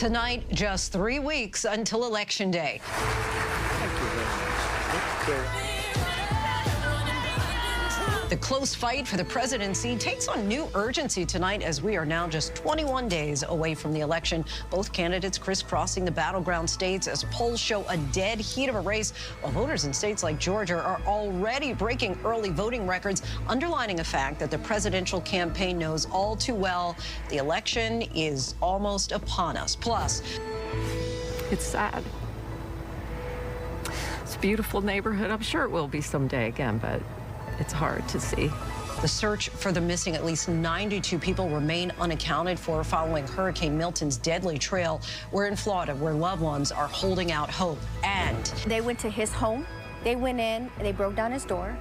Tonight, just 3 weeks until Election Day. Thank you very much. The close fight for the presidency takes on new urgency tonight as we are now just 21 days away from the election. Both candidates crisscrossing the battleground states as polls show a dead heat of a race, while voters in states like Georgia are already breaking early voting records, underlining a fact that the presidential campaign knows all too well. The election is almost upon us. Plus, it's sad. It's a beautiful neighborhood. I'm sure it will be someday again, but it's hard to see. The search for the missing at least 92 people remain unaccounted for following Hurricane Milton's deadly trail. We're in Florida, where loved ones are holding out hope. And they went to his home. They went in, they broke down his door,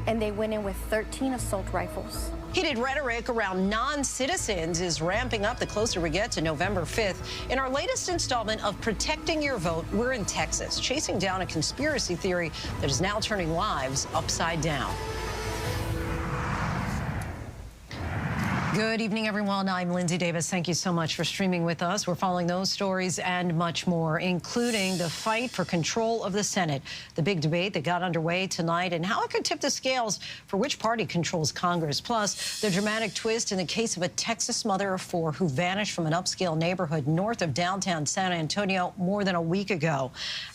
and they went in with 13 assault rifles. Heated rhetoric around non-citizens is ramping up the closer we get to November 5th. In our latest installment of Protecting Your Vote, we're in Texas, chasing down a conspiracy theory that is now turning lives upside down. Good evening, everyone. I'm Linsey Davis. Thank you so much for streaming with us. We're following those stories and much more, including the fight for control of the Senate, the big debate that got underway tonight, and how it could tip the scales for which party controls Congress. Plus, the dramatic twist in the case of a Texas mother of 4 who vanished from an upscale neighborhood north of downtown San Antonio more than a week ago.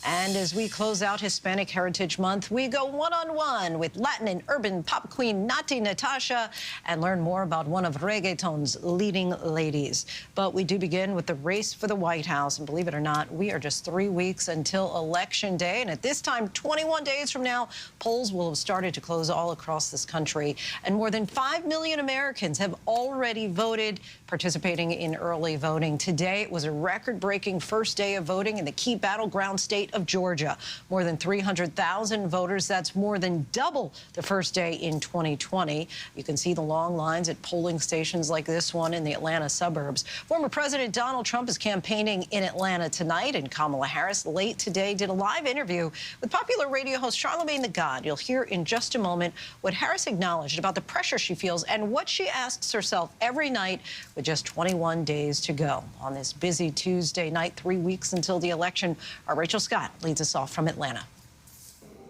And as we close out Hispanic Heritage Month, we go one-on-one with Latin and urban pop queen Nati Natasha and learn more about one of reggaeton's leading ladies. But we do begin with the race for the White House. And believe it or not, we are just 3 weeks until Election Day. And at this time, 21 days from now, polls will have started to close all across this country. And more than 5 million Americans have already voted, participating in early voting. Today, it was a record-breaking first day of voting in the key battleground state of Georgia. More than 300,000 voters. That's more than double the first day in 2020. You can see the long lines at polling stations like this one in the Atlanta suburbs. Former President Donald Trump is campaigning in Atlanta tonight, and Kamala Harris late today did a live interview with popular radio host Charlamagne the God. You'll hear in just a moment what Harris acknowledged about the pressure she feels and what she asks herself every night with just 21 days to go. On this busy Tuesday night, 3 weeks until the election, our Rachel Scott leads us off from Atlanta.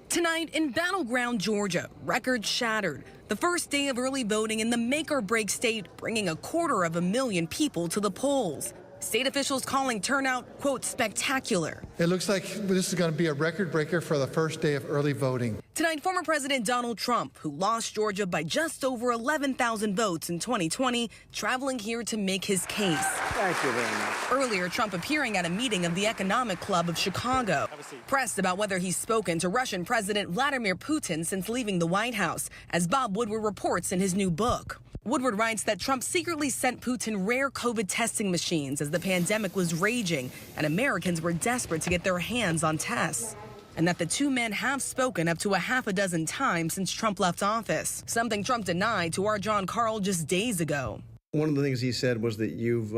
Tonight in battleground Georgia, records shattered. The first day of early voting in the make-or-break state, bringing 250,000 people to the polls. State officials calling turnout, quote, spectacular. It looks like this is going to be a record breaker for the first day of early voting. Tonight, former President Donald Trump, who lost Georgia by just over 11,000 votes in 2020, traveling here to make his case. Thank you very much. Earlier, Trump appearing at a meeting of the Economic Club of Chicago. Pressed about whether he's spoken to Russian President Vladimir Putin since leaving the White House, as Bob Woodward reports in his new book. Woodward writes that Trump secretly sent Putin rare COVID testing machines as the pandemic was raging and Americans were desperate to get their hands on tests. And that the two men have spoken up to 6 times since Trump left office, something Trump denied to our John Carl just days ago. One of the things he said was that you've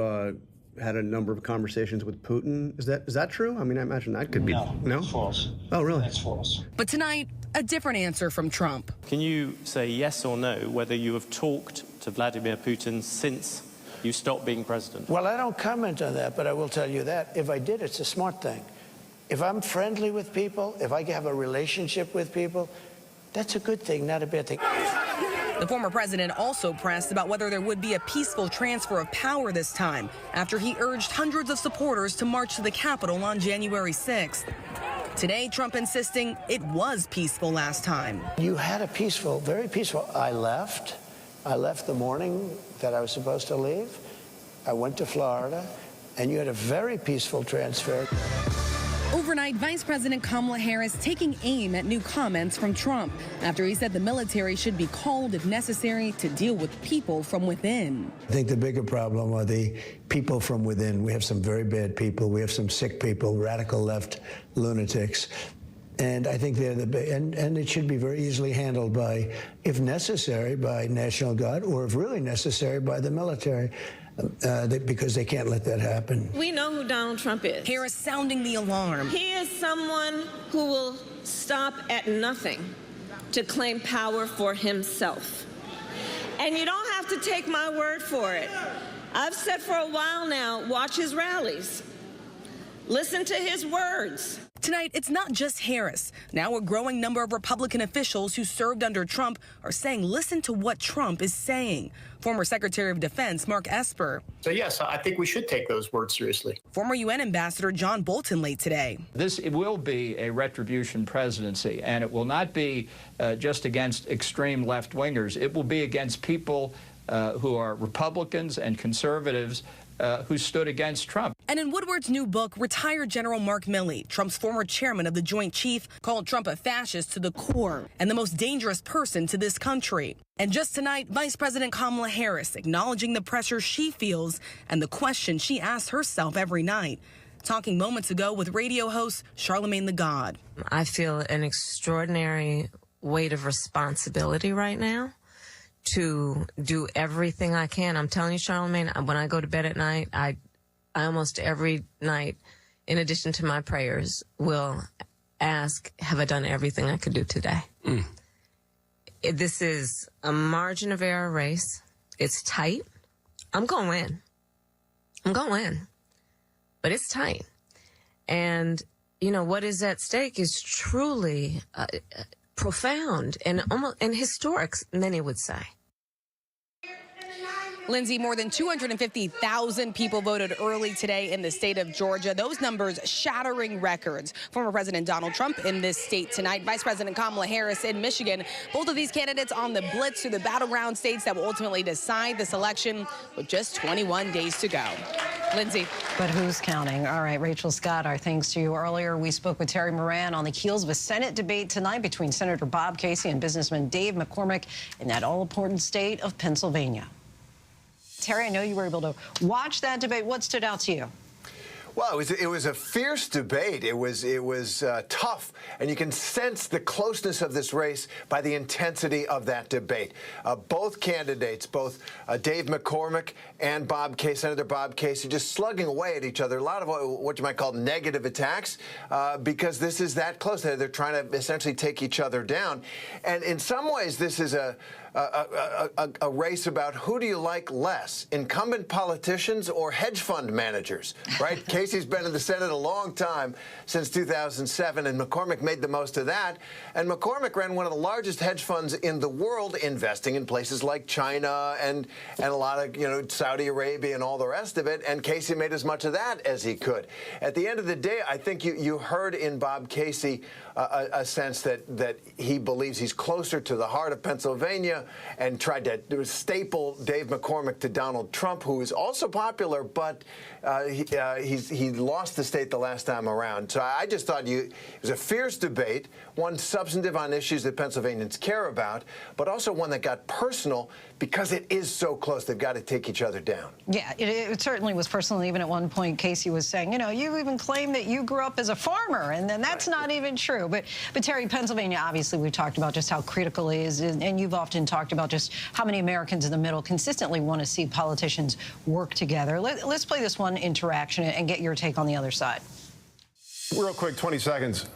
had a number of conversations with Putin. Is that true? I mean, I imagine that could be. No? False. Oh, really? That's false. But tonight, a different answer from Trump. Can you say yes or no whether you have talked to Vladimir Putin since you stopped being president? Well, I don't comment on that, but I will tell you that if I did, it's a smart thing. If I'm friendly with people, if I have a relationship with people, that's a good thing, not a bad thing. The former president also pressed about whether there would be a peaceful transfer of power this time, after he urged hundreds of supporters to march to the Capitol on January 6th. Today, Trump insisting it was peaceful last time. You had a peaceful, very peaceful. I left the morning that I was supposed to leave. I went to Florida, and you had a very peaceful transfer. Overnight, Vice President Kamala Harris taking aim at new comments from Trump after he said the military should be called if necessary to deal with people from within. I think the bigger problem are the people from within. We have some very bad people. We have some sick people, radical left lunatics. And I think they're and it should be very easily handled by, if necessary, by National Guard, or if really necessary, by the military. Because they can't let that happen. We know who Donald Trump is. Harris sounding the alarm. He is someone who will stop at nothing to claim power for himself. And you don't have to take my word for it. I've said for a while now, watch his rallies. Listen to his words. Tonight, it's not just Harris. Now a growing number of Republican officials who served under Trump are saying listen to what Trump is saying. Former Secretary of Defense Mark Esper. So yes, I think we should take those words seriously. Former UN Ambassador John Bolton late today. It will be a retribution presidency, and it will not be just against extreme left-wingers. It will be against people who are Republicans and conservatives who stood against Trump. And in Woodward's new book, retired General Mark Milley, Trump's former chairman of the Joint Chief, called Trump a fascist to the core and the most dangerous person to this country. And just tonight, Vice President Kamala Harris acknowledging the pressure she feels and the question she asks herself every night. Talking moments ago with radio host Charlemagne the God. I feel an extraordinary weight of responsibility right now to do everything I can. I'm telling you, Charlemagne, when I go to bed at night, I almost every night, in addition to my prayers, will ask, have I done everything I could do today? This is a margin of error race. It's tight. I'm going to win. I'm going to win. But it's tight. And, you know, what is at stake is truly profound and almost and historic, many would say. Linsey, more than 250,000 people voted early today in the state of Georgia. Those numbers shattering records. Former President Donald Trump in this state tonight, Vice President Kamala Harris in Michigan. Both of these candidates on the blitz through the battleground states that will ultimately decide this election with just 21 days to go. Linsey. But who's counting? All right, Rachel Scott, our thanks to you. Earlier, we spoke with Terry Moran on the heels of a Senate debate tonight between Senator Bob Casey and businessman Dave McCormick in that all-important state of Pennsylvania. Terry, I know you were able to watch that debate. What stood out to you? Well, it was a fierce debate. It was tough, and you can sense the closeness of this race by the intensity of that debate. Both candidates, both Dave McCormick and Senator Bob Casey, just slugging away at each other. A lot of what you might call negative attacks, because this is that close. They're trying to essentially take each other down, and in some ways, this is a race about who do you like less, incumbent politicians or hedge fund managers, right? Casey's been in the Senate a long time, since 2007, and McCormick made the most of that. And McCormick ran one of the largest hedge funds in the world, investing in places like China and a lot of, you know, Saudi Arabia and all the rest of it. And Casey made as much of that as he could. At the end of the day, I think you heard in Bob Casey a sense that he believes he's closer to the heart of Pennsylvania, and tried to staple Dave McCormick to Donald Trump, who is also popular, but he lost the state the last time around. So I just thought it was a fierce debate, one substantive on issues that Pennsylvanians care about, but also one that got personal because it is so close. They've got to take each other down. Yeah, it certainly was personal. Even at one point, Casey was saying, you know, you even claim that you grew up as a farmer, and then that's not even true. But Terry, Pennsylvania, obviously, we've talked about just how critical it is, and you've often talked about just how many Americans in the middle consistently want to see politicians work together. Let's play this one interaction and get your take on the other side. Real quick, 20 seconds.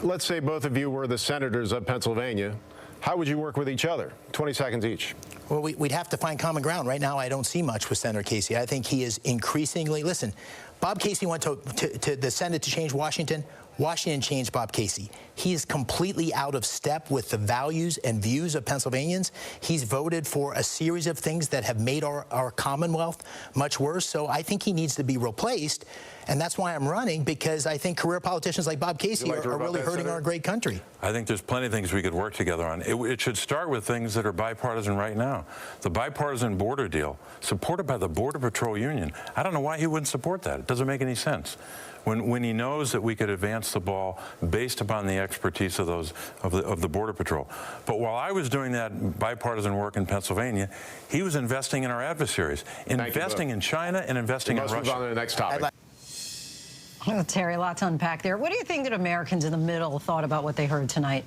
Let's say both of you were the senators of Pennsylvania. How would you work with each other? 20 seconds each. Well, we'd have to find common ground. Right now, I don't see much with Senator Casey. I think he is increasingly, listen, Bob Casey went to the Senate to change Washington. Washington changed Bob Casey. He is completely out of step with the values and views of Pennsylvanians. He's voted for a series of things that have made our Commonwealth much worse. So I think he needs to be replaced. And that's why I'm running, because I think career politicians like Bob Casey are really hurting our great country. I think there's plenty of things we could work together on. It should start with things that are bipartisan right now. The bipartisan border deal, supported by the Border Patrol Union. I don't know why he wouldn't support that. It doesn't make any sense. When he knows that we could advance the ball based upon the expertise of the Border Patrol. But while I was doing that bipartisan work in Pennsylvania, he was investing in our adversaries, investing in China and investing in Russia. Move on to the next topic. Well, Terry, a lot to unpack there. What do you think that Americans in the middle thought about what they heard tonight?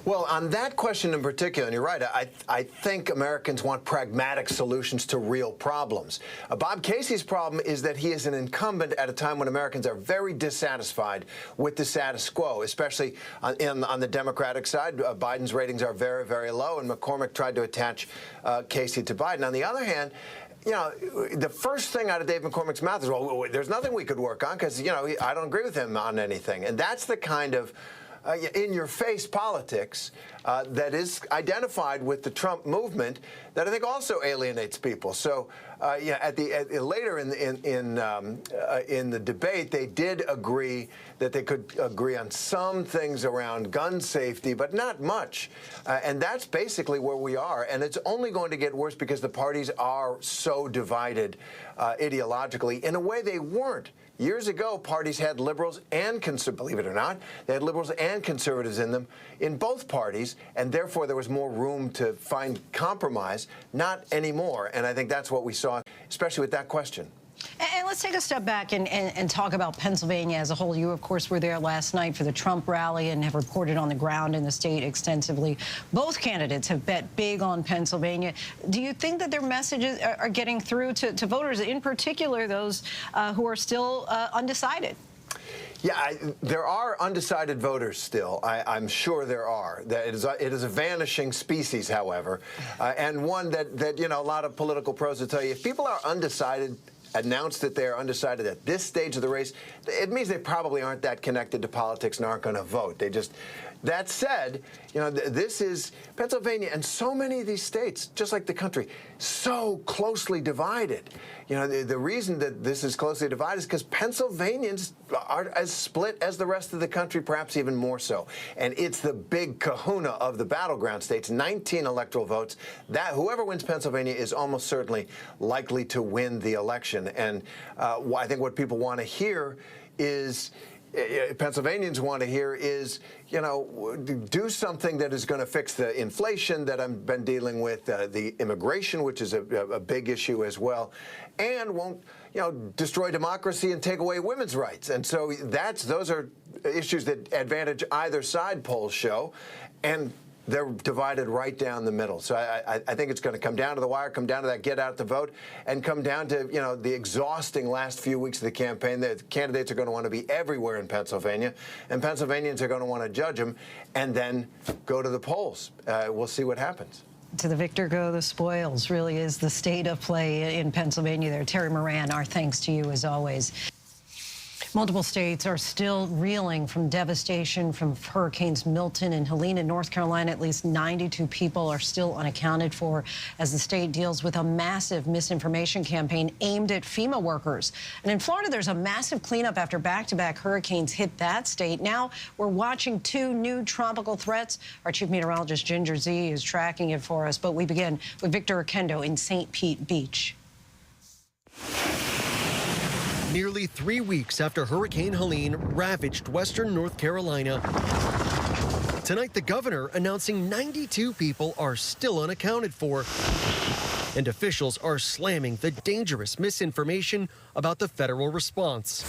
Well, on that question in particular, and you're right, I think Americans want pragmatic solutions to real problems. Bob Casey's problem is that he is an incumbent at a time when Americans are very dissatisfied with the status quo, especially on the Democratic side. Biden's ratings are very, very low, and McCormick tried to attach Casey to Biden. On the other hand, you know, the first thing out of Dave McCormick's mouth is, well, there's nothing we could work on because, you know, I don't agree with him on anything. And that's the kind of in-your-face politics that is identified with the Trump movement that I think also alienates people. So, yeah, later in the debate, they did agree that they could agree on some things around gun safety, but not much. And that's basically where we are. And it's only going to get worse because the parties are so divided ideologically in a way they weren't. Years ago, parties had liberals and conservatives, believe it or not, they had liberals and conservatives in them, in both parties, and therefore there was more room to find compromise. Not anymore, and I think that's what we saw, especially with that question. And let's take a step back and talk about Pennsylvania as a whole. You, of course, were there last night for the Trump rally and have reported on the ground in the state extensively. Both candidates have bet big on Pennsylvania. Do you think that their messages are getting through to voters, in particular those who are still undecided? Yeah, there are undecided voters still. I'm sure there are. It is a vanishing species, however, and one that you know, a lot of political pros will tell you, if people are undecided, announce that they are undecided at this stage of the race, it means they probably aren't that connected to politics and aren't going to vote. They just. That said, you know, this is Pennsylvania and so many of these states, just like the country, so closely divided. You know, the reason that this is closely divided is because Pennsylvanians are as split as the rest of the country, perhaps even more so. And it's the big kahuna of the battleground states, 19 electoral votes. That whoever wins Pennsylvania is almost certainly likely to win the election. And I think what people want to hear is, Pennsylvanians want to hear is, you know, do something that is going to fix the inflation that I've been dealing with, the immigration, which is a big issue as well, and won't, you know, destroy democracy and take away women's rights. And so those are issues that advantage either side, polls show, and they're divided right down the middle. So I think it's going to come down to the wire, come down to that get out the vote, and come down to, you know, the exhausting last few weeks of the campaign. The candidates are going to want to be everywhere in Pennsylvania, and Pennsylvanians are going to want to judge them and then go to the polls. We'll see what happens. To the victor go the spoils, really is the state of play in Pennsylvania there. Terry Moran, our thanks to you as always. Multiple states are still reeling from devastation from Hurricanes Milton and Helene. In North Carolina, at least 92 people are still unaccounted for as the state deals with a massive misinformation campaign aimed at FEMA workers. And in Florida, there's a massive cleanup after back-to-back hurricanes hit that state. Now we're watching two new tropical threats. Our chief meteorologist, Ginger Z, is tracking it for us. But we begin with Victor Oquendo in St. Pete Beach. Nearly 3 weeks after Hurricane Helene ravaged western North Carolina, tonight the governor announcing 92 people are still unaccounted for. And officials are slamming the dangerous misinformation about the federal response.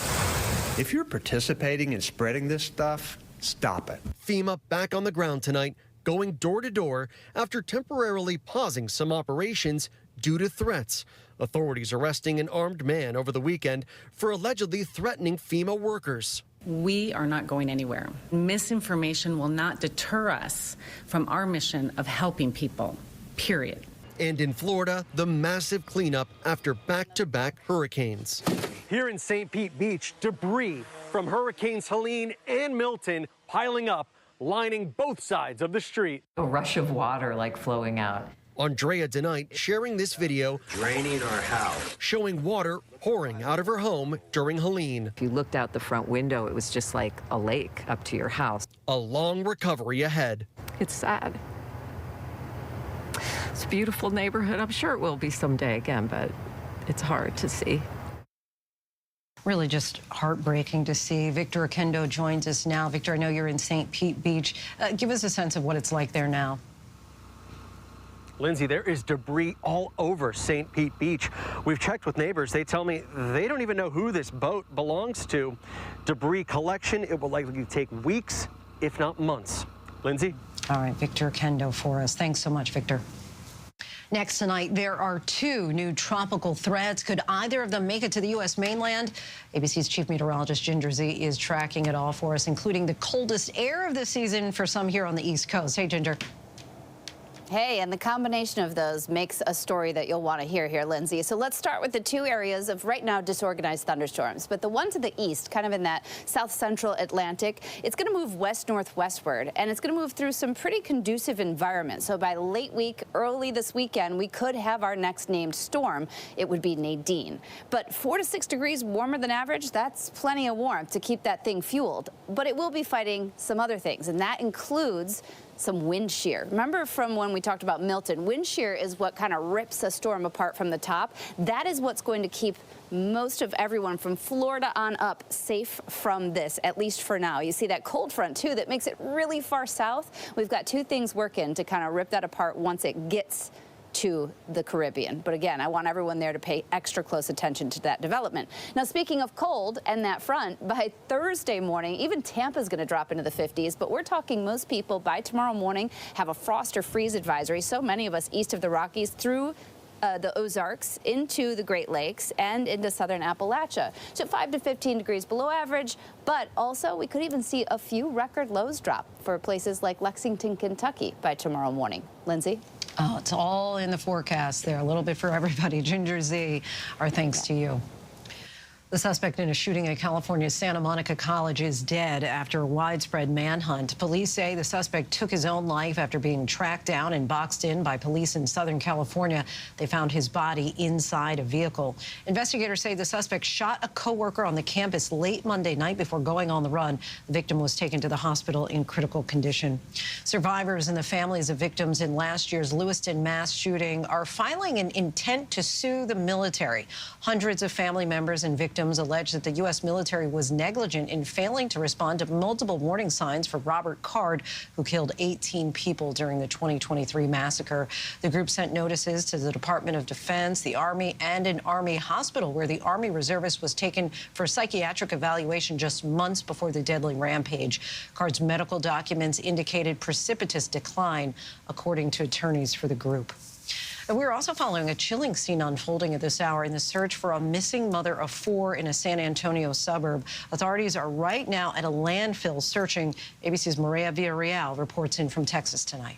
If you're participating in spreading this stuff, stop it. FEMA back on the ground tonight, going door to door after temporarily pausing some operations due to threats. Authorities arresting an armed man over the weekend for allegedly threatening FEMA workers. We are not going anywhere. Misinformation will not deter us from our mission of helping people, period. And in Florida, the massive cleanup after back-to-back hurricanes. Here in St. Pete Beach, debris from Hurricanes Helene and Milton piling up, lining both sides of the street. A rush of water like flowing out. Andrea DeKnight sharing this video, Draining our house, showing water pouring out of her home during Helene. If you looked out the front window, it was just like a lake up to your house. A long recovery ahead. It's sad. It's a beautiful neighborhood. I'm sure it will be someday again, but it's hard to see. Really just heartbreaking to see. Victor Oquendo joins us now. Victor, I know you're in St. Pete Beach. Give us a sense of what it's like there now. Linsey, there is debris all over St. Pete Beach. We've checked with neighbors. They tell me they don't even know who this boat belongs to. Debris collection, it will likely take weeks, if not months. Linsey? All right, Victor Oquendo for us. Thanks so much, Victor. Next tonight, there are two new tropical threats. Could either of them make it to the U.S. mainland? ABC's chief meteorologist Ginger Z is tracking it all for us, including the coldest air of the season for some here on the East Coast. Hey, Ginger. Hey, and the combination of those makes a story that you'll want to hear here, Linsey. So let's start with the two areas of right now disorganized thunderstorms. But the one to the east, kind of in that south-central Atlantic, it's going to move west-northwestward, and it's going to move through some pretty conducive environment. So by late week, early this weekend, we could have our next named storm. It would be Nadine. But 4 to 6 degrees warmer than average, that's plenty of warmth to keep that thing fueled. But it will be fighting some other things, and that includes some wind shear. Remember from when we talked about Milton, wind shear is what kind of rips a storm apart from the top. That is what's going to keep most of everyone from Florida on up safe from this, at least for now. You see that cold front, too, that makes it really far south. We've got two things working to kind of rip that apart once it gets to the Caribbean. But again, I want everyone there to pay extra close attention to that development. Now, speaking of cold and that front, by Thursday morning, even Tampa's going to drop into the 50s, but we're talking most people by tomorrow morning have a frost or freeze advisory. So many of us east of the Rockies through the Ozarks into the Great Lakes and into southern Appalachia. So 5 to 15 degrees below average, but also we could even see a few record lows drop for places like Lexington, Kentucky by tomorrow morning. Linsey? Oh, it's all in the forecast there, a little bit for everybody. Ginger Z, our thanks to you. The suspect in a shooting at California's Santa Monica College is dead after a widespread manhunt. Police say the suspect took his own life after being tracked down and boxed in by police in Southern California. They found his body inside a vehicle. Investigators say the suspect shot a coworker on the campus late Monday night before going on the run. The victim was taken to the hospital in critical condition. Survivors and the families of victims in last year's Lewiston mass shooting are filing an intent to sue the military. Hundreds of family members and victims allege that the U.S. military was negligent in failing to respond to multiple warning signs for Robert Card, who killed 18 people during the 2023 massacre. The group sent notices to the Department of Defense, the Army, and an Army hospital where the Army reservist was taken for psychiatric evaluation just months before the deadly rampage. Card's medical documents indicated precipitous decline, according to attorneys for the group. And we're also following a chilling scene unfolding at this hour in the search for a missing mother of 4 in a San Antonio suburb. Authorities are right now at a landfill searching. ABC's Maria Villarreal reports in from Texas tonight.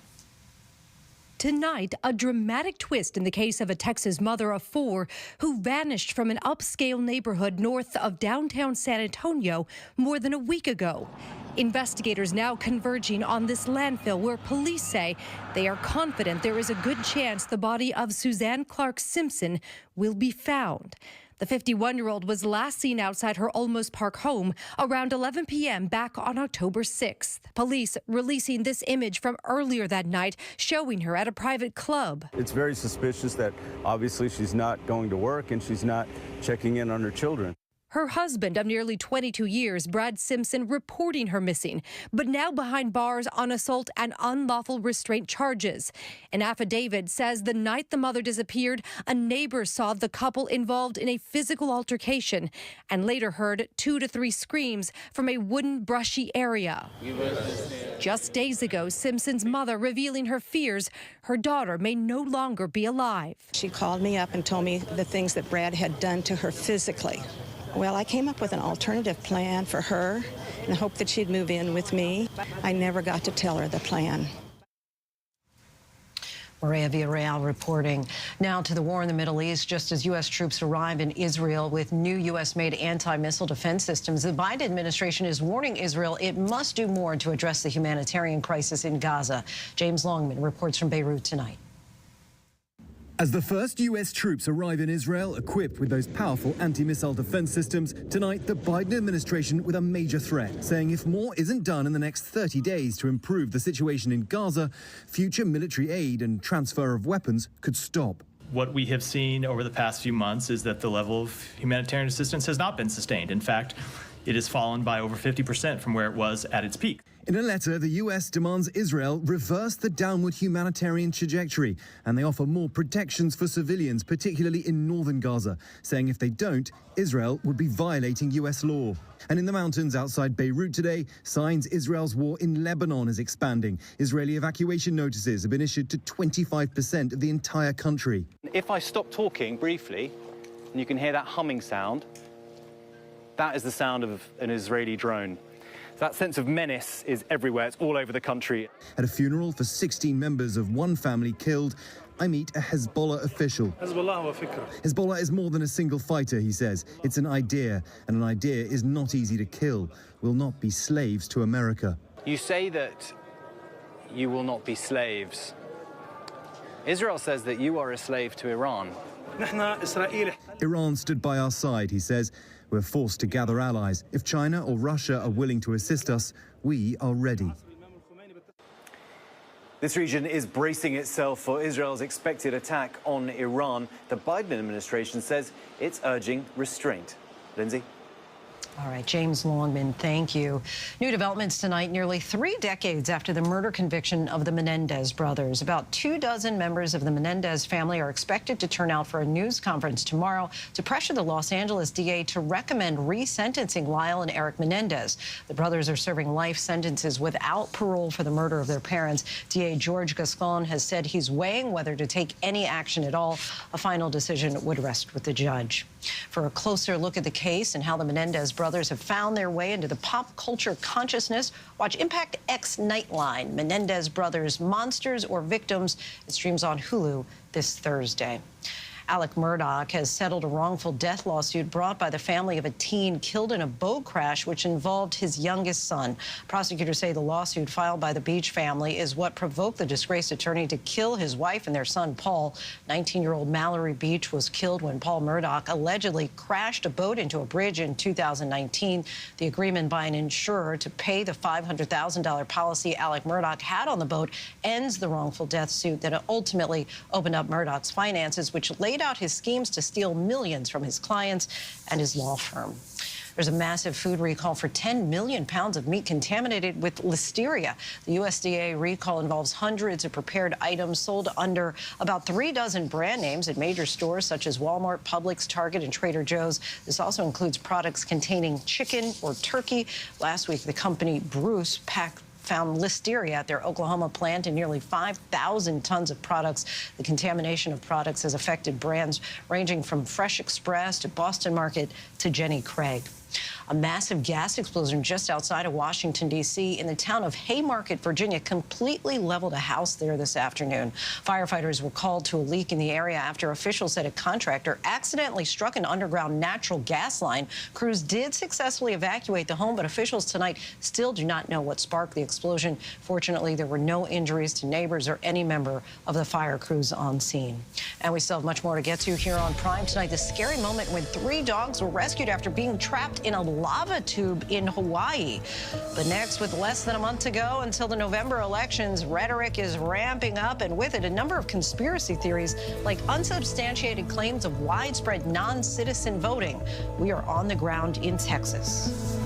Tonight, a dramatic twist in the case of a Texas mother of 4 who vanished from an upscale neighborhood north of downtown San Antonio more than a week ago. Investigators now converging on this landfill where police say they are confident there is a good chance the body of Suzanne Clark Simpson will be found. The 51-year-old was last seen outside her Olmos Park home around 11 p.m. back on October 6th. Police releasing this image from earlier that night showing her at a private club. It's very suspicious that obviously she's not going to work and she's not checking in on her children. Her husband of nearly 22 years, Brad Simpson, reporting her missing, but now behind bars on assault and unlawful restraint charges. An affidavit says the night the mother disappeared, a neighbor saw the couple involved in a physical altercation and later heard 2 to 3 screams from a wooden, brushy area. Just days ago, Simpson's mother revealing her fears her daughter may no longer be alive. She called me up and told me the things that Brad had done to her physically. Well, I came up with an alternative plan for her in the hope that she'd move in with me. I never got to tell her the plan. Maria Villarreal reporting. Now to the war in the Middle East. Just as U.S. troops arrive in Israel with new U.S.-made anti-missile defense systems, the Biden administration is warning Israel it must do more to address the humanitarian crisis in Gaza. James Longman reports from Beirut tonight. As the first U.S. troops arrive in Israel equipped with those powerful anti-missile defense systems, tonight the Biden administration with a major threat, saying if more isn't done in the next 30 days to improve the situation in Gaza, future military aid and transfer of weapons could stop. What we have seen over the past few months is that the level of humanitarian assistance has not been sustained. In fact, it has fallen by over 50% from where it was at its peak. In a letter, the U.S. demands Israel reverse the downward humanitarian trajectory, and they offer more protections for civilians, particularly in northern Gaza, saying if they don't, Israel would be violating U.S. law. And in the mountains outside Beirut today, signs Israel's war in Lebanon is expanding. Israeli evacuation notices have been issued to 25% of the entire country. If I stop talking briefly, and you can hear that humming sound, that is the sound of an Israeli drone. That sense of menace is everywhere. It's all over the country. At a funeral for 16 members of one family killed, I meet a Hezbollah official. Hezbollah is more than a single fighter, he says. It's an idea, and an idea is not easy to kill. We'll not be slaves to America. You say that you will not be slaves. Israel says that you are a slave to Iran. Iran stood by our side, he says. We're forced to gather allies. If China or Russia are willing to assist us, we are ready. This region is bracing itself for Israel's expected attack on Iran. The Biden administration says it's urging restraint. Linsey? All right, James Longman, thank you. New developments tonight, nearly 3 decades after the murder conviction of the Menendez brothers. About 24 members of the Menendez family are expected to turn out for a news conference tomorrow to pressure the Los Angeles DA to recommend resentencing Lyle and Eric Menendez. The brothers are serving life sentences without parole for the murder of their parents. DA George Gascon has said he's weighing whether to take any action at all. A final decision would rest with the judge. For a closer look at the case and how the Menendez brothers have found their way into the pop culture consciousness, watch Impact X Nightline, Menendez Brothers, Monsters or Victims. It streams on Hulu this Thursday. Alec Murdaugh has settled a wrongful death lawsuit brought by the family of a teen killed in a boat crash which involved his youngest son. Prosecutors say the lawsuit filed by the Beach family is what provoked the disgraced attorney to kill his wife and their son, Paul. 19-year-old Mallory Beach was killed when Paul Murdaugh allegedly crashed a boat into a bridge in 2019. The agreement by an insurer to pay the $500,000 policy Alec Murdaugh had on the boat ends the wrongful death suit that ultimately opened up Murdaugh's finances, which laid out his schemes to steal millions from his clients and his law firm. There's a massive food recall for 10 million pounds of meat contaminated with listeria. The USDA recall involves hundreds of prepared items sold under about 36 brand names at major stores such as Walmart, Publix, Target, and Trader Joe's. This also includes products containing chicken or turkey. Last week, the company Bruce found listeria at their Oklahoma plant in nearly 5,000 tons of products. The contamination of products has affected brands ranging from Fresh Express to Boston Market to Jenny Craig. A massive gas explosion just outside of Washington, D.C. in the town of Haymarket, Virginia, completely leveled a house there this afternoon. Firefighters were called to a leak in the area after officials said a contractor accidentally struck an underground natural gas line. Crews did successfully evacuate the home, but officials tonight still do not know what sparked the explosion. Fortunately, there were no injuries to neighbors or any member of the fire crews on scene. And we still have much more to get to here on Prime tonight. The scary moment when 3 dogs were rescued after being trapped in a lava tube in Hawaii. But next, with less than a month to go until the November elections, rhetoric is ramping up, and with it, a number of conspiracy theories like unsubstantiated claims of widespread non-citizen voting. We are on the ground in Texas.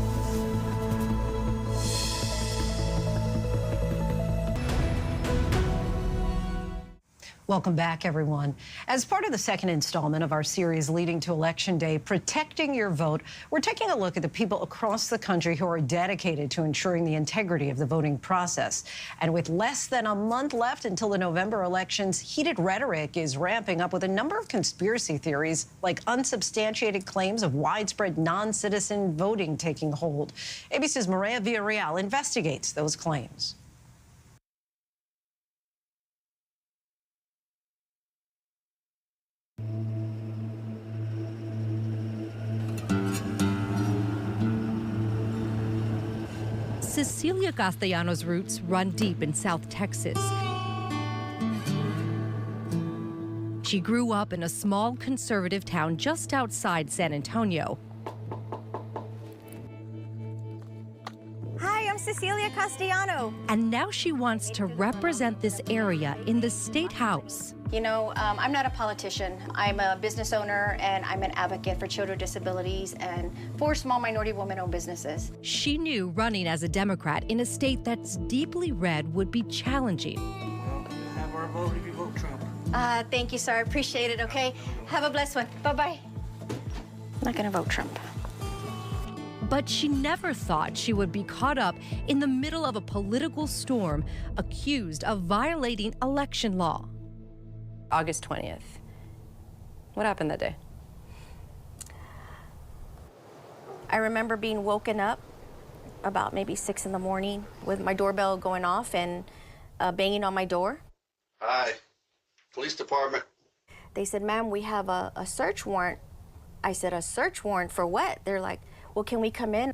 Welcome back, everyone. As part of the second installment of our series leading to Election Day, Protecting Your Vote, we're taking a look at the people across the country who are dedicated to ensuring the integrity of the voting process. And with less than a month left until the November elections, heated rhetoric is ramping up with a number of conspiracy theories like unsubstantiated claims of widespread non-citizen voting taking hold. ABC's Maria Villarreal investigates those claims. Cecilia Castellanos' roots run deep in South Texas. She grew up in a small conservative town just outside San Antonio. Hi, I'm Cecilia Castellano. And now she wants to represent this area in the State House. You know, I'm not a politician. I'm a business owner, and I'm an advocate for children with disabilities and for small minority women-owned businesses. She knew running as a Democrat in a state that's deeply red would be challenging. Well, you have our vote if you vote Trump. Thank you, sir. I appreciate it, okay? Have a blessed one. Bye-bye. I'm not gonna vote Trump. But she never thought she would be caught up in the middle of a political storm, accused of violating election law. August 20th. What happened that day? I remember being woken up about maybe 6 in the morning with my doorbell going off and banging on my door. Hi, police department. They said, ma'am, we have a search warrant. I said, a search warrant for what? They're like, well, can we come in?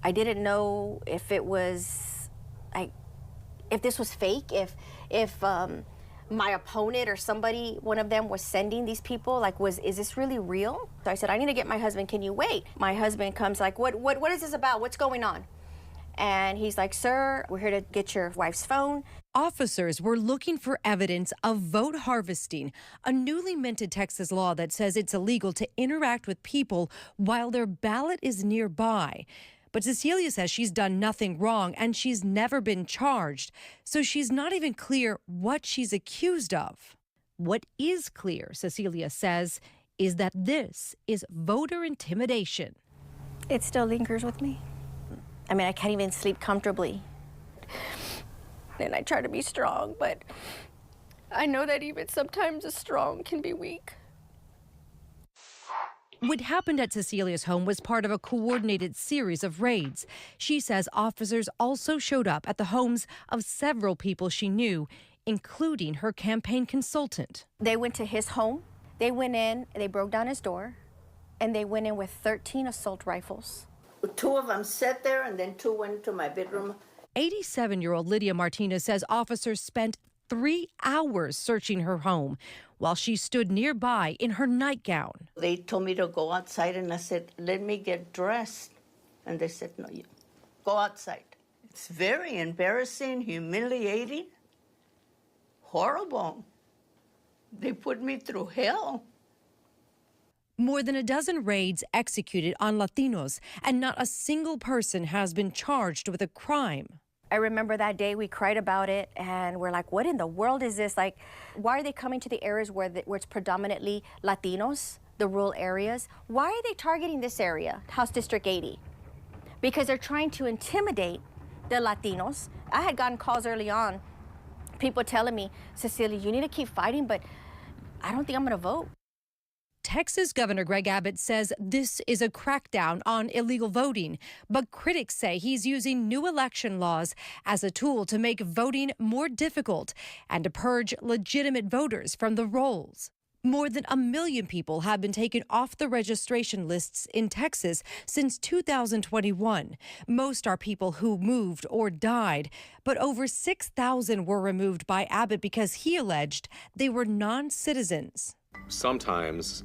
I didn't know if it was, like, if this was fake, if my opponent or somebody, one of them was sending these people, like, is this really real? So I said, I need to get my husband, can you wait? My husband comes like, what is this about? What's going on? And he's like, sir, we're here to get your wife's phone. Officers were looking for evidence of vote harvesting, a newly minted Texas law that says it's illegal to interact with people while their ballot is nearby. But Cecilia says she's done nothing wrong and she's never been charged, so she's not even clear what she's accused of. What is clear, Cecilia says, is that this is voter intimidation. It still lingers with me. I mean, I can't even sleep comfortably. And I try to be strong, but I know that even sometimes the strong can be weak. What happened at Cecilia's home was part of a coordinated series of raids. She says officers also showed up at the homes of several people she knew, including her campaign consultant. They went to his home. They went in, they broke down his door, and they went in with 13 assault rifles. 2 of them sat there, and then 2 went to my bedroom. 87-year-old Lydia Martinez says officers spent 3 hours searching her home while she stood nearby in her nightgown. They told me to go outside, and I said, let me get dressed. And they said, no, you go outside. It's very embarrassing, humiliating, horrible. They put me through hell. More than a dozen raids executed on Latinos, and not a single person has been charged with a crime. I remember that day we cried about it, and we're like, what in the world is this? Like, why are they coming to the areas where it's predominantly Latinos, the rural areas? Why are they targeting this area, House District 80? Because they're trying to intimidate the Latinos. I had gotten calls early on, people telling me, Cecilia, you need to keep fighting, but I don't think I'm going to vote. Texas Governor Greg Abbott says this is a crackdown on illegal voting, but critics say he's using new election laws as a tool to make voting more difficult and to purge legitimate voters from the rolls. More than 1 million people have been taken off the registration lists in Texas since 2021. Most are people who moved or died, but over 6,000 were removed by Abbott because he alleged they were non-citizens. Sometimes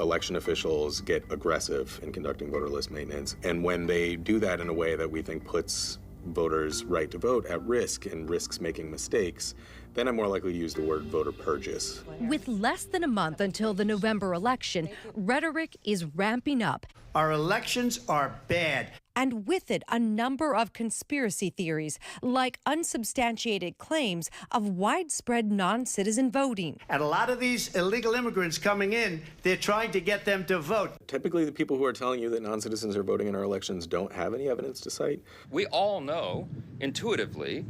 election officials get aggressive in conducting voter list maintenance, and when they do that in a way that we think puts voters' right to vote at risk and risks making mistakes, then I'm more likely to use the word voter purges. With less than a month until the November election, rhetoric is ramping up. Our elections are bad. And with it, a number of conspiracy theories, like unsubstantiated claims of widespread non-citizen voting. And a lot of these illegal immigrants coming in, they're trying to get them to vote. Typically, the people who are telling you that non-citizens are voting in our elections don't have any evidence to cite. We all know intuitively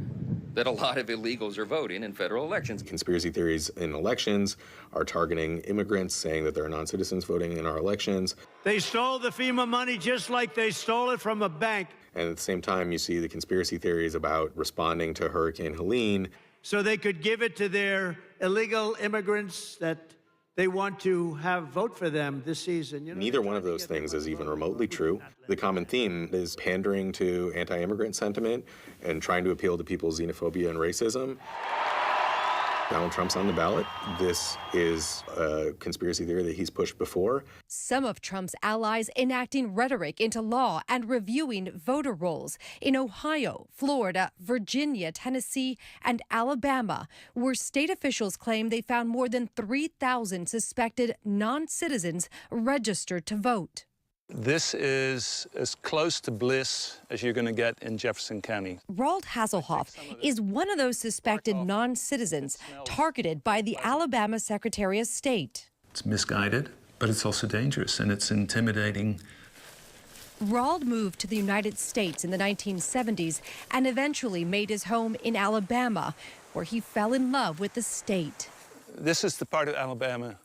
that a lot of illegals are voting in federal elections. Conspiracy theories in elections are targeting immigrants, saying that there are non-citizens voting in our elections. They stole the FEMA money just like they stole it from a bank. And at the same time, you see the conspiracy theories about responding to Hurricane Helene. So they could give it to their illegal immigrants that they want to have vote for them this season. You know, neither one of those things is even remotely true. The common theme is pandering to anti-immigrant sentiment and trying to appeal to people's xenophobia and racism. Donald Trump's on the ballot. This is a conspiracy theory that he's pushed before. Some of Trump's allies enacting rhetoric into law and reviewing voter rolls in Ohio, Florida, Virginia, Tennessee, and Alabama, where state officials claim they found more than 3,000 suspected non-citizens registered to vote. This is as close to bliss as you're going to get in Jefferson County. Roald Hasselhoff is one of those suspected non-citizens targeted by the Alabama Secretary of State. It's misguided, but it's also dangerous, and it's intimidating. Roald moved to the United States in the 1970s and eventually made his home in Alabama, where he fell in love with the state. This is the part of Alabama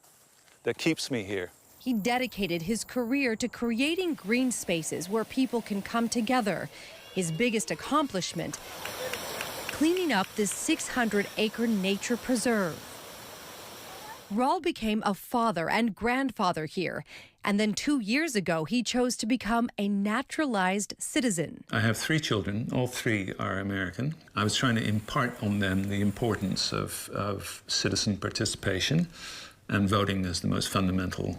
that keeps me here. He dedicated his career to creating green spaces where people can come together. His biggest accomplishment, cleaning up this 600-acre nature preserve. Raul became a father and grandfather here, and then 2 years ago, he chose to become a naturalized citizen. I have 3 children. All 3 are American. I was trying to impart on them the importance of citizen participation, and voting is the most fundamental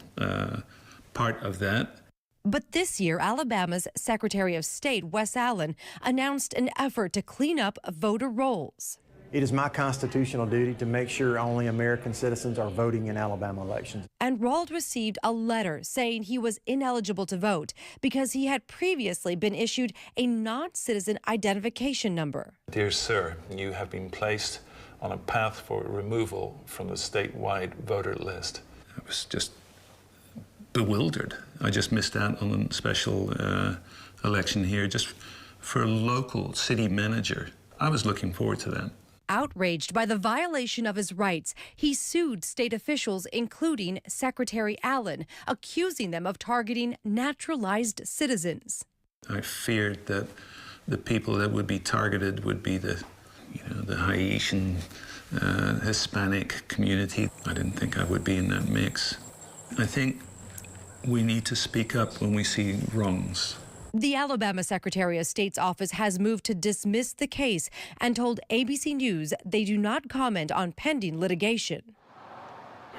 part of that. But this year, Alabama's Secretary of State, Wes Allen, announced an effort to clean up voter rolls. It is my constitutional duty to make sure only American citizens are voting in Alabama elections. And Raul received a letter saying he was ineligible to vote because he had previously been issued a non-citizen identification number. Dear sir, you have been placed on a path for removal from the statewide voter list. I was just bewildered. I just missed out on a special election here just for a local city manager. I was looking forward to that. Outraged by the violation of his rights, he sued state officials, including Secretary Allen, accusing them of targeting naturalized citizens. I feared that the people that would be targeted would be the Haitian, Hispanic community. I didn't think I would be in that mix. I think we need to speak up when we see wrongs. The Alabama Secretary of State's office has moved to dismiss the case and told ABC News they do not comment on pending litigation.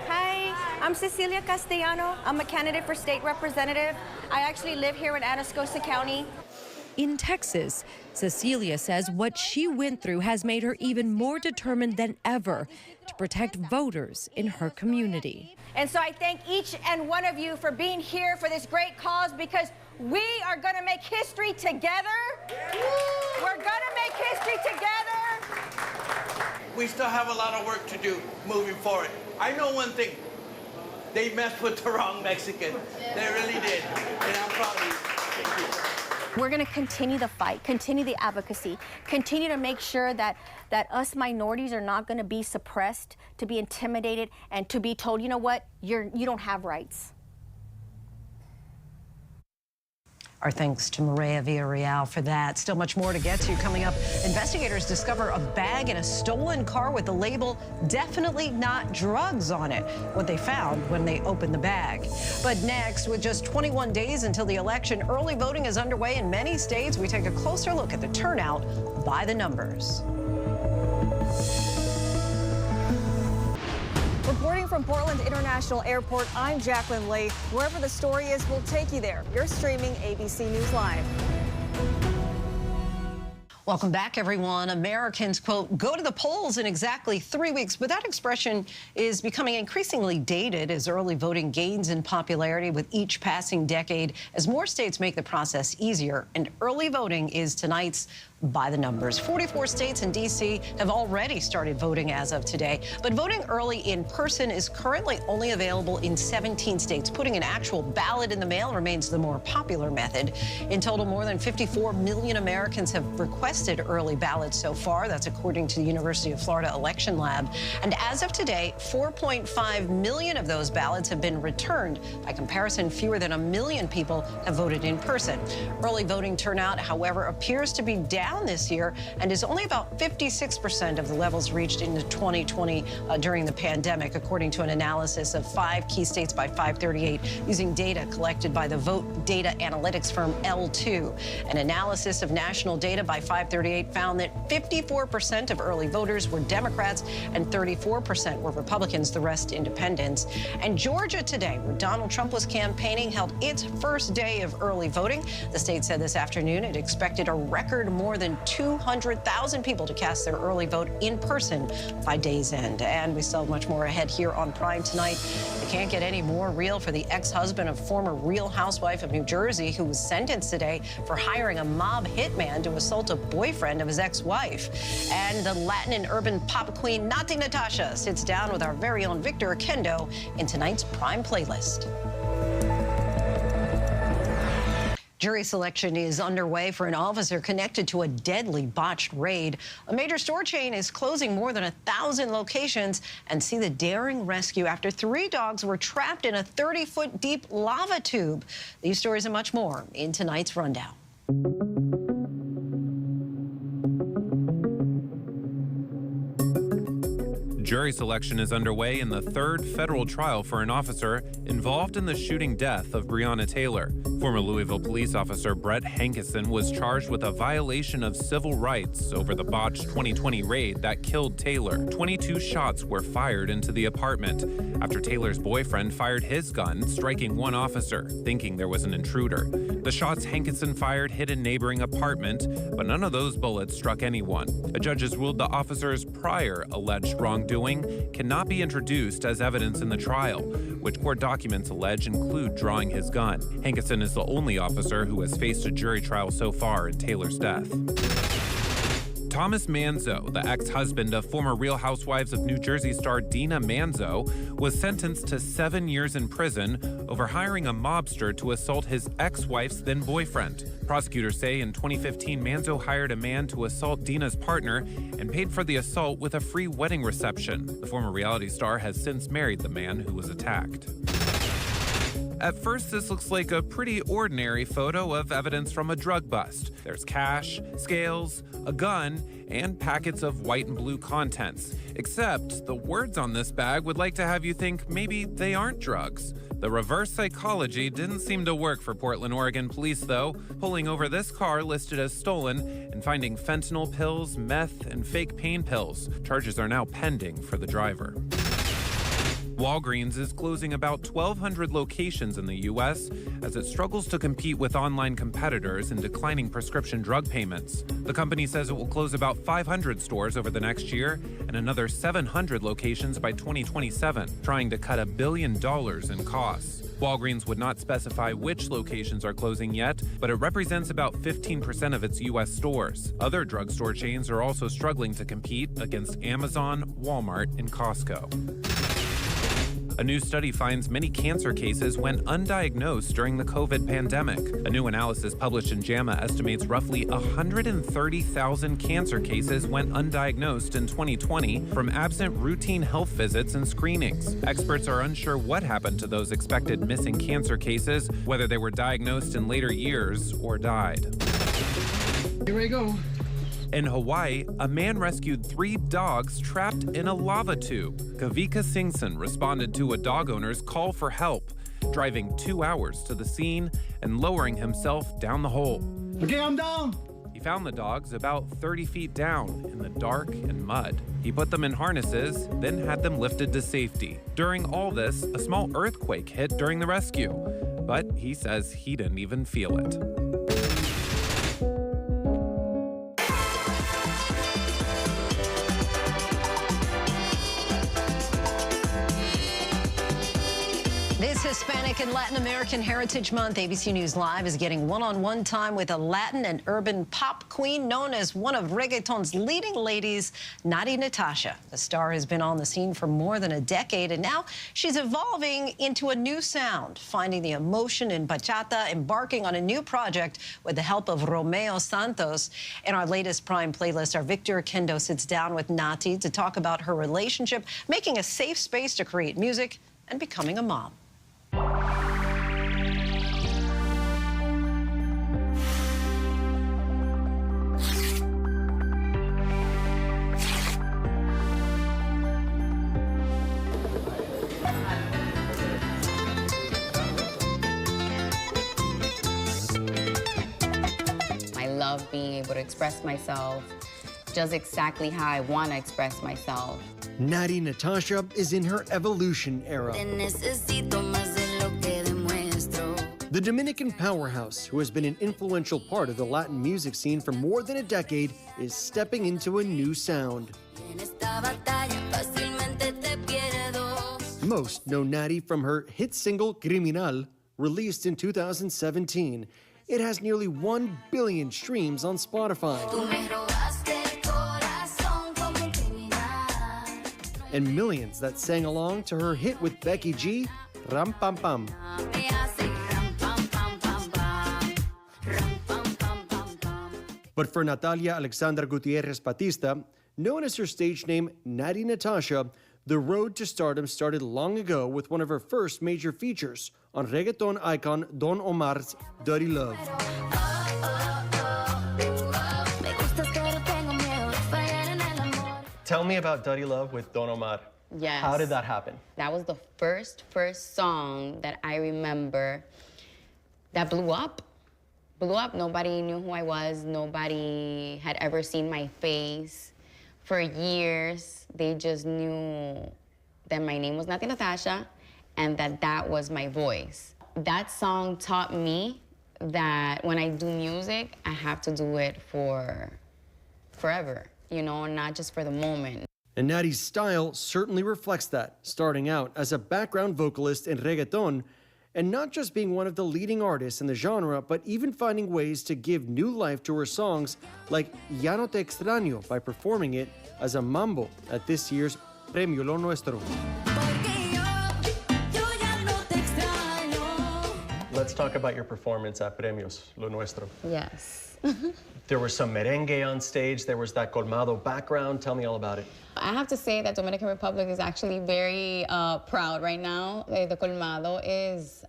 Hi, I'm Cecilia Castellano. I'm a candidate for state representative. I actually live here in Atascosa County. In Texas, Cecilia says what she went through has made her even more determined than ever to protect voters in her community. And so I thank each and one of you for being here for this great cause, because we are going to make history together. We're going to make history together. We still have a lot of work to do moving forward. I know one thing. They messed with the wrong Mexican. They really did. And I'm proud of you. Thank you. We're going to continue the fight, continue the advocacy, continue to make sure that us minorities are not going to be suppressed, to be intimidated, and to be told, you know what, you don't have rights. Our thanks to Maria Villarreal for that. Still much more to get to coming up. Investigators discover a bag in a stolen car with the label "definitely not drugs" on it. What they found when they opened the bag. But next, with just 21 days until the election, early voting is underway in many states. We take a closer look at the turnout by the numbers. Reporting from Portland International Airport, I'm Jacqueline Lee. Wherever the story is, we'll take you there. You're streaming ABC News Live. Welcome back, everyone. Americans, quote, go to the polls in exactly 3 weeks. But that expression is becoming increasingly dated as early voting gains in popularity with each passing decade as more states make the process easier. And early voting is tonight's by the numbers. 44 states and D.C. have already started voting as of today. But voting early in person is currently only available in 17 states. Putting an actual ballot in the mail remains the more popular method. In total, more than 54 million Americans have requested early ballots so far. That's according to the University of Florida Election Lab. And as of today, 4.5 million of those ballots have been returned. By comparison, fewer than 1 million people have voted in person. Early voting turnout, however, appears to be down this year and is only about 56% of the levels reached in 2020 during the pandemic, according to an analysis of 5 key states by 538 using data collected by the vote data analytics firm L2. An analysis of national data by 538 found that 54% of early voters were Democrats and 34% were Republicans, the rest independents. And Georgia today, where Donald Trump was campaigning, held its first day of early voting. The state said this afternoon it expected a record more than 200,000 people to cast their early vote in person by day's end. And we still have much more ahead here on Prime tonight. It can't get any more real for the ex-husband of former Real Housewife of New Jersey, who was sentenced today for hiring a mob hitman to assault a boyfriend of his ex-wife. And the Latin and urban pop queen Nati Natasha sits down with our very own Victor Kendo in tonight's Prime playlist. Jury selection is underway for an officer connected to a deadly botched raid. A major store chain is closing more than 1,000 locations, and see the daring rescue after 3 dogs were trapped in a 30-foot deep lava tube. These stories and much more in tonight's rundown. Jury selection is underway in the 3rd federal trial for an officer involved in the shooting death of Breonna Taylor. Former Louisville police officer Brett Hankison was charged with a violation of civil rights over the botched 2020 raid that killed Taylor. 22 shots were fired into the apartment after Taylor's boyfriend fired his gun, striking one officer, thinking there was an intruder. The shots Hankison fired hit a neighboring apartment, but none of those bullets struck anyone. A judge has ruled the officer's prior alleged wrongdoing cannot be introduced as evidence in the trial, which court documents allege include drawing his gun. Hankison is the only officer who has faced a jury trial so far in Taylor's death. Thomas Manzo, the ex-husband of former Real Housewives of New Jersey star Dina Manzo, was sentenced to 7 years in prison over hiring a mobster to assault his ex-wife's then-boyfriend. Prosecutors say in 2015, Manzo hired a man to assault Dina's partner and paid for the assault with a free wedding reception. The former reality star has since married the man who was attacked. At first, this looks like a pretty ordinary photo of evidence from a drug bust. There's cash, scales, a gun, and packets of white and blue contents. Except the words on this bag would like to have you think maybe they aren't drugs. The reverse psychology didn't seem to work for Portland, Oregon police, though, pulling over this car listed as stolen and finding fentanyl pills, meth, and fake pain pills. Charges are now pending for the driver. Walgreens is closing about 1,200 locations in the U.S. as it struggles to compete with online competitors in declining prescription drug payments. The company says it will close about 500 stores over the next year and another 700 locations by 2027, trying to cut $1 billion in costs. Walgreens would not specify which locations are closing yet, but it represents about 15% of its U.S. stores. Other drugstore chains are also struggling to compete against Amazon, Walmart, and Costco. A new study finds many cancer cases went undiagnosed during the COVID pandemic. A new analysis published in JAMA estimates roughly 130,000 cancer cases went undiagnosed in 2020 from absent routine health visits and screenings. Experts are unsure what happened to those expected missing cancer cases, whether they were diagnosed in later years or died. Here we go. In Hawaii, a man rescued 3 dogs trapped in a lava tube. Kavika Singson responded to a dog owner's call for help, driving 2 hours to the scene and lowering himself down the hole. Okay, I'm down. He found the dogs about 30 feet down in the dark and mud. He put them in harnesses, then had them lifted to safety. During all this, a small earthquake hit during the rescue, but he says he didn't even feel it. This Hispanic and Latin American Heritage Month, ABC News Live is getting one-on-one time with a Latin and urban pop queen known as one of reggaeton's leading ladies, Natti Natasha. The star has been on the scene for more than a decade, and now she's evolving into a new sound, finding the emotion in bachata, embarking on a new project with the help of Romeo Santos. In our latest Prime playlist, our Victor Kendo sits down with Natti to talk about her relationship, making a safe space to create music, and becoming a mom. I love being able to express myself just exactly how I want to express myself. Natti Natasha is in her evolution era. The Dominican powerhouse, who has been an influential part of the Latin music scene for more than a decade, is stepping into a new sound. Most know Natti from her hit single Criminal, released in 2017. It has nearly 1 billion streams on Spotify. And millions that sang along to her hit with Becky G, Ram Pam Pam. But for Natalia Alexandra Gutierrez Batista, known as her stage name Natty Natasha, the road to stardom started long ago with one of her first major features on reggaeton icon Don Omar's Dirty Love. Tell me about Dirty Love with Don Omar. Yes. How did that happen? That was the first song that I remember that blew up. Blew up. Nobody knew who I was. Nobody had ever seen my face. For years, they just knew that my name was Natty Natasha and that was my voice. That song taught me that when I do music, I have to do it for forever, you know, not just for the moment. And Natty's style certainly reflects that, starting out as a background vocalist in reggaeton, and not just being one of the leading artists in the genre, but even finding ways to give new life to her songs, like Ya No Te Extraño, by performing it as a mambo at this year's Premio Lo Nuestro. Let's talk about your performance at Premios Lo Nuestro. Yes. There was some merengue on stage. There was that colmado background. Tell me all about it. I have to say that Dominican Republic is actually very proud right now. The colmado is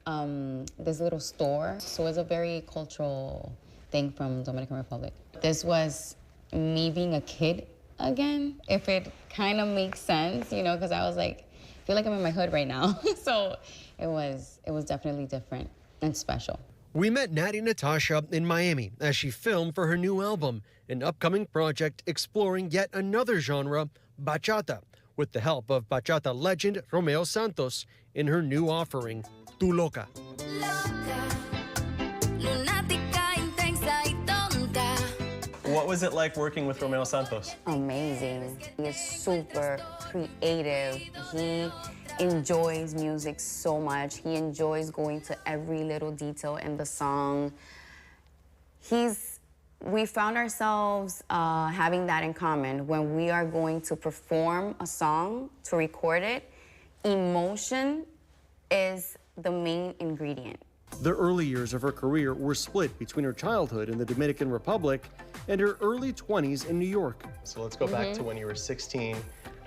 this little store, so it's a very cultural thing from Dominican Republic. This was me being a kid again, if it kind of makes sense, you know, because I was like, I feel like I'm in my hood right now. So it was definitely different and special. We met Natty Natasha in Miami as she filmed for her new album, an upcoming project exploring yet another genre, bachata, with the help of bachata legend Romeo Santos in her new offering, Tu Loca. What was it like working with Romeo Santos? Amazing. He is super creative. He enjoys music so much. He enjoys going to every little detail in the song. We found ourselves having that in common. When we are going to perform a song, to record it, emotion is the main ingredient. The early years of her career were split between her childhood in the Dominican Republic and her early 20s in New York. So let's go back to when you were 16.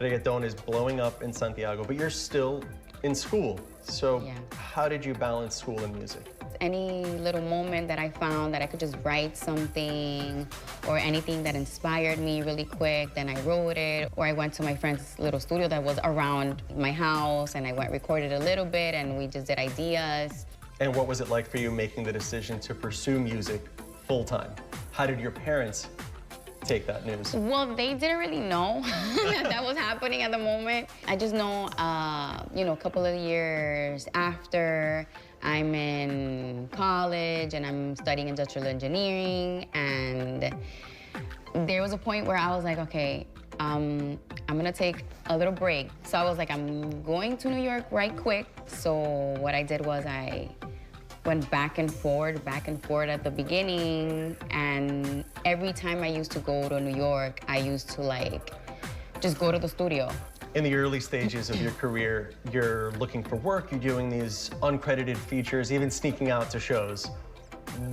Reggaeton is blowing up in Santiago, but you're still in school. So how did you balance school and music? Any little moment that I found that I could just write something or anything that inspired me really quick, then I wrote it. Or I went to my friend's little studio that was around my house and I recorded a little bit and we just did ideas. And what was it like for you making the decision to pursue music full-time? How did your parents take that news? Well, they didn't really know that was happening at the moment. I just know, you know, a couple of years after, I'm in college and I'm studying industrial engineering, and there was a point where I was like, okay, I'm gonna take a little break. So I was like, I'm going to New York right quick. So what I did was I went back and forth at the beginning, and every time I used to go to New York, I used to just go to the studio. In the early stages of your career, you're looking for work, you're doing these uncredited features, even sneaking out to shows.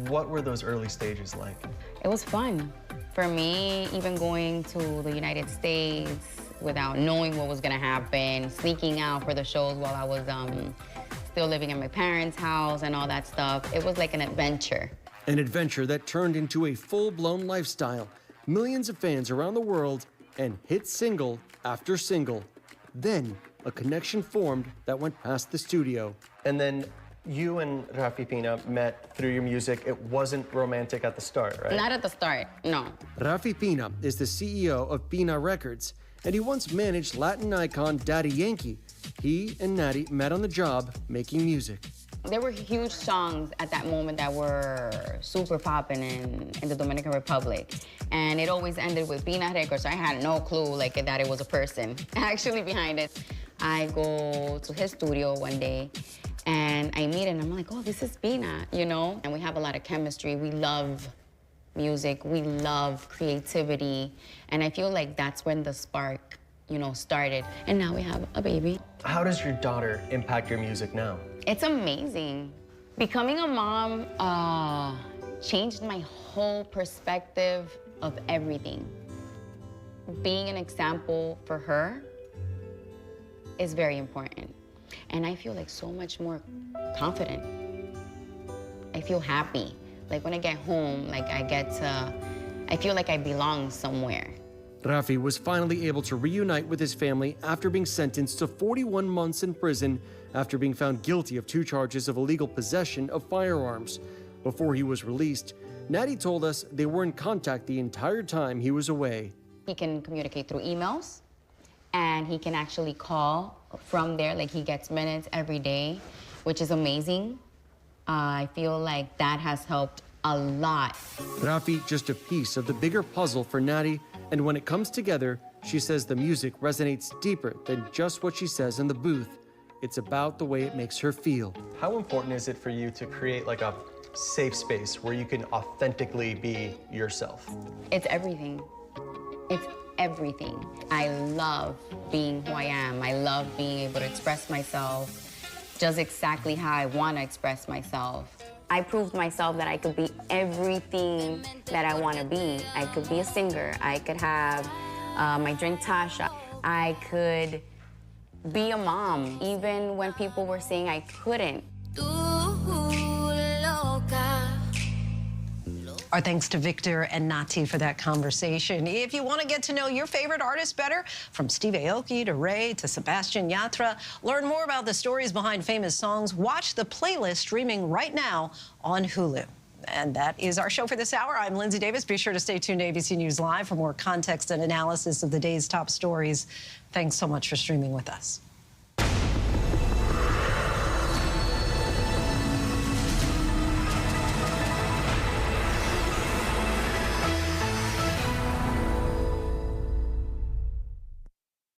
What were those early stages like? It was fun. For me, even going to the United States without knowing what was gonna happen, sneaking out for the shows while I was still living in my parents' house and all that stuff, it was like an adventure. An adventure that turned into a full-blown lifestyle, millions of fans around the world, and hit single after single. Then, a connection formed that went past the studio. And then you and Rafi Pina met through your music. It wasn't romantic at the start, right? Not at the start, no. Rafi Pina is the CEO of Pina Records, and he once managed Latin icon Daddy Yankee. He and Natty met on the job making music. There were huge songs at that moment that were super popping in the Dominican Republic. And it always ended with Pina Records. So I had no clue that it was a person actually behind it. I go to his studio one day and I meet him and I'm like, oh, this is Pina, you know? And we have a lot of chemistry. We love music. We love creativity. And I feel like that's when the spark, you know, started. And now we have a baby. How does your daughter impact your music now? It's amazing. Becoming a mom, changed my whole perspective of everything. Being an example for her is very important. And I feel like so much more confident. I feel happy. Like when I get home, like I feel like I belong somewhere. Rafi was finally able to reunite with his family after being sentenced to 41 months in prison after being found guilty of 2 charges of illegal possession of firearms. Before he was released, Natty told us they were in contact the entire time he was away. He can communicate through emails, and he can actually call from there. Like, he gets minutes every day, which is amazing. I feel like that has helped a lot. Rafi, just a piece of the bigger puzzle for Natty, and when it comes together, she says the music resonates deeper than just what she says in the booth. It's about the way it makes her feel. How important is it for you to create like a safe space where you can authentically be yourself? It's everything. It's everything. I love being who I am. I love being able to express myself just exactly how I want to express myself. I proved myself that I could be everything that I want to be. I could be a singer. I could have my drink Tasha. I could be a mom, even when people were saying I couldn't. Our thanks to Victor and Nati for that conversation. If you want to get to know your favorite artist better, from Steve Aoki to Ray to Sebastian Yatra, learn more about the stories behind famous songs, watch the playlist streaming right now on Hulu. And that is our show for this hour. I'm Linsey Davis. Be sure to stay tuned to ABC News Live for more context and analysis of the day's top stories. Thanks so much for streaming with us.